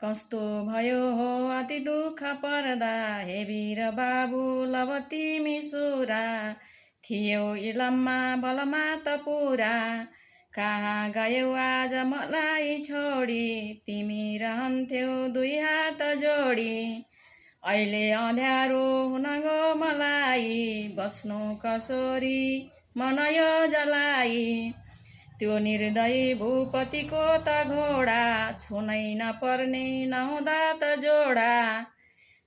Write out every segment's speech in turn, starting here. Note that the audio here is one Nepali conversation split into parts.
कस्तो भयो हो अति दुःख पर्दा, हे वीर बाबु लव तिमी सुरा। थियौ इलममा बलमा त पुरा, कहाँ गयौ आज मलाई छोडी। तिमी रहन्थ्यौ दुई हात जोडी, अहिले अँध्यारो हुन गो मलाई। बस्नु कसोरी मन यो जलाई, त्यो निर्दयी भूपतिको त घोडा। छुनै नपर्ने नहुँदा त जोडा,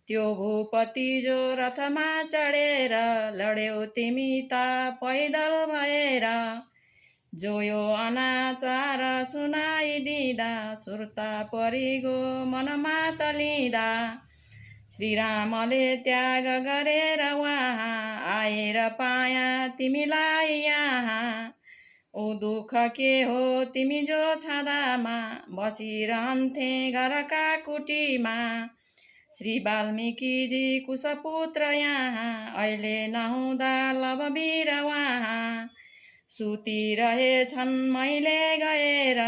त्यो भूपति जो रथमा चढेर लड्यौ तिमी त पैदल भएर। जो यो अनाचार सुनाइदिँदा, सुर्ता परिगो मनमा तलिँदा। श्रीरामले त्याग गरेर वहाँ, आएर पाया तिमीलाई यहाँ। ओ दुःख के हो तिमी जो छादामा, बसिरहन्थे घरका कुटीमा। श्री वाल्मीकिजी कुशपुत्र यहाँ, अहिले नहुँदा लववीर वहाँ। सुतिरहेछन् मैले गएर,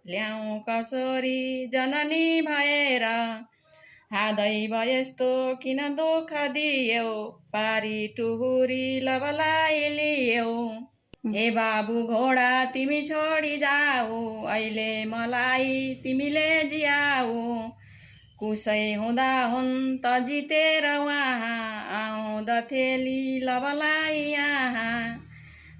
ल्याउँ कसोरी जननी भएर। हादैव यस्तो किन दुःख दियौ, पारी टुहुरी लवलाई लियौ। हे बाबु घोडा तिमी छोडी जाऊ, अहिले मलाई तिमीले जियाऊ। कुशै हुँदा हुन् त जितेर वहाँ, आउँदथेली लवलाई यहाँ।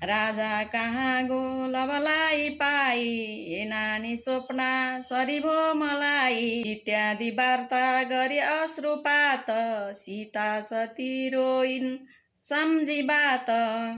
राजा कहाँ गो लवलाई पाई, हे नानी स्वप्ना सरी भो मलाई। इत्यादि वार्ता गरी अश्रुपात, सीता सती रोइन् सम्झी बात।